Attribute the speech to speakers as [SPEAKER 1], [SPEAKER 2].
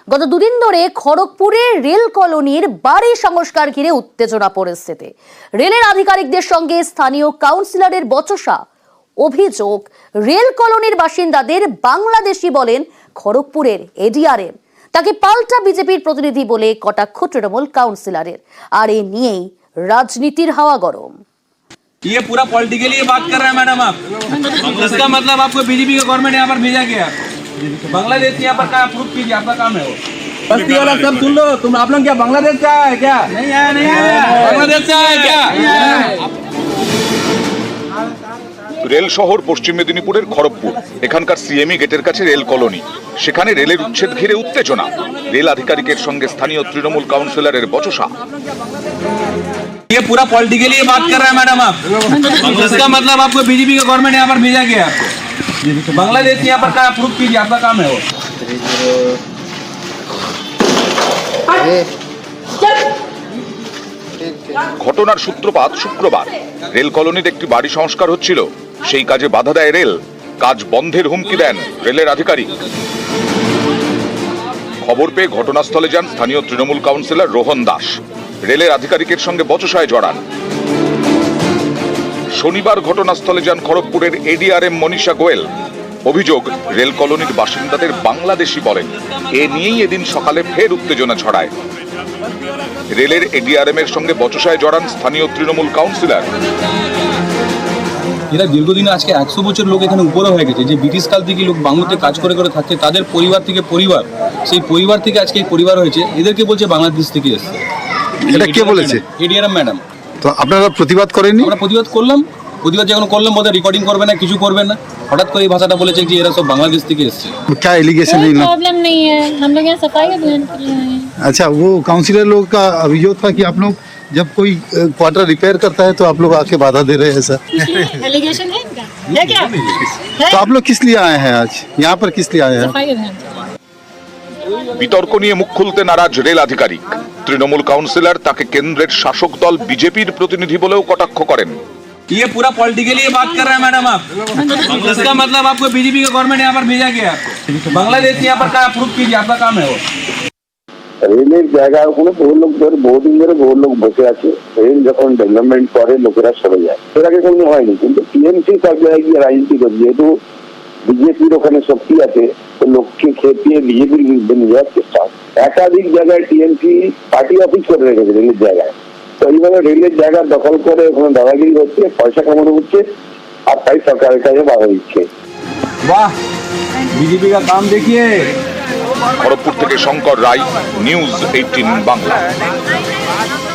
[SPEAKER 1] গত দুদিন ধরে খড়গপুরের রেল কলোনির বাড়ি সংস্কার ঘিরে উত্তেজনা পরিস্থিতি। রেলের আধিকারিকদের সঙ্গে স্থানীয় কাউন্সিলরের বচসা। অভিযোগ, রেল কলোনির বাসিন্দাদের বাংলাদেশি বলেন খড়গপুরের এডিআরএম। তাকে পাল্টা বিজেপির প্রতিনিধি বলে কটাক্ষ তৃণমূল কাউন্সিলরের। আর এ নিয়েই রাজনীতির হাওয়া গরম।
[SPEAKER 2] ये पूरा पॉलिटिकली बात कर रहे हैं मैडम आप। इसका मतलब आपको बीजेपी का गवर्नमेंट यहाँ पर भेजा गया। बांग्लादेश यहाँ पर कहाँ प्रूफ कीजिए, आपका काम है वो। बस्ती वाला सब सुन लो, तुम आप लोग क्या बांग्लादेश से आया है क्या? नहीं आया, नहीं आया। बांग्लादेश से आया क्या?
[SPEAKER 3] রেল শহর পশ্চিম মেদিনীপুরের খড়গপুর। এখানকার সিএমই গেটের কাছে রেল কলোনি। সেখানে রেলের উচ্ছেদ ঘিরে উত্তেজনা। রেল আধিকারিকের সঙ্গে স্থানীয় তৃণমূল কাউন্সিলরের বচসা।
[SPEAKER 2] ये पूरा पॉलिटिकली बात कर रहे हैं मैडम आप। इसका मतलब आपको बीजेपी का गवर्नमेंट यहाँ पर भेजा गया आपको। बांग्लादेश यहाँ पर कहाँ प्रूफ कीजिए, आपका काम है वो।
[SPEAKER 3] ঘটনার সূত্রপাত শুক্রবার। রেল কলোনির একটি বাড়ি সংস্কার হচ্ছিল, সেই কাজে বাধা দেয় রেল। কাজ বন্ধের হুমকি দেন রেলের আধিকারিক। খবর পেয়ে ঘটনাস্থলে যান স্থানীয় তৃণমূল কাউন্সিলর রোহন দাস। রেলের আধিকারিকের সঙ্গে বচসায় জড়ান। শনিবার ঘটনাস্থলে যান খড়গপুরের এডিআরএম মনীষা গোয়েল। অভিযোগ, রেল কলোনির বাসিন্দাদের বাংলাদেশি বলেন। এ নিয়েই এদিন সকালে ফের উত্তেজনা ছড়ায়। রেলের এডিআরএম এর সঙ্গে বচসায় জড়ান স্থানীয় তৃণমূল কাউন্সিলর।
[SPEAKER 4] এরা দীর্ঘদিন আজকে 100 বছর লোক এখানে উপরে হয়ে গেছে, যে ব্রিটিশ কাল থেকে লোক বাংলাতে কাজ করে করে থাকছে, তাদের পরিবার থেকে পরিবার, সেই পরিবার থেকে আজকে এই পরিবার হয়েছে। এদেরকে বলছে বাংলাদেশ থেকে এসছে।
[SPEAKER 5] এটা কে বলেছে?
[SPEAKER 4] ADRM madam.
[SPEAKER 5] তো আপনারা প্রতিবাদ করেননি?
[SPEAKER 4] আমরা প্রতিবাদ করলাম। প্রতিবাদ যখন করলাম, বোধহয় রেকর্ডিং করবে না, কিছু করবে না। হঠাৎ করে এই ভাষাটা বলেছে যে এরা সব বাংলাদেশ থেকে এসছে।
[SPEAKER 5] क्या एलिगेशन
[SPEAKER 6] कोई
[SPEAKER 5] है?
[SPEAKER 6] प्रॉब्लम नहीं है, हम लोग यहाँ सफाई अभियान कर रहे हैं।
[SPEAKER 5] अच्छा, वो काउंसिलर लोग का अभियोग था कि आप लोग जब कोई क्वार्टर रिपेयर करता है तो आप लोग आके बाधा दे रहे हैं सर।
[SPEAKER 6] एलिगेशन है इनका? है क्या? है?
[SPEAKER 5] तो आप लोग किस लिए आए हैं आज यहाँ पर, किस लिए आए हैं?
[SPEAKER 6] सफाई अभियान चल रहा है।
[SPEAKER 3] বিতর্ক নিয়ে মুখ খুলতে নারাজ রেল আধিকারিক। তৃণমূল কাউন্সিলর তাকে কেন্দ্রের শাসক দল বিজেপির প্রতিনিধি বলেও কটাক্ষ করেন।
[SPEAKER 2] ये पूरा पॉलिटिकली बात कर रहे हैं मैडम आप। इसका मतलब आपको बीजेपी का गवर्नमेंट यहाँ पर भेजा गया आपको। बांग्लादेश यहाँ पर कहाँ प्रूफ कीजिए, आपका काम है वो।
[SPEAKER 7] রেলের জায়গায় ওখানে বহু লোক ধরে বহুদিন ধরে বহু লোক বসে আছে। রেল যখন ডেভেলপমেন্ট করে লোকেরা সরে যায়, এর আগে কোনো হয়নি। কিন্তু টিএমসি সব জায়গায় গিয়ে রাজনীতি করে, যেহেতু বিজেপির ওখানে শক্তি আছে, তো লোককে খেপিয়ে বিজেপির বিরুদ্ধে নিয়ে যাওয়ার চেষ্টা হয়। একাধিক জায়গায় টিএমসি পার্টি অফিস করে রেখেছে রেলের জায়গায়। তো এইভাবে রেলের জায়গা দখল করে ওখানে দাদাগিরি হচ্ছে, পয়সা কামানো হচ্ছে, আর তাই সরকারের কাছে বাধা দিচ্ছে।
[SPEAKER 2] वाह, बीजेपी का काम देखिए।
[SPEAKER 3] খড়গপুর থেকে শঙ্কর রায়, নিউজ 18 বাংলা।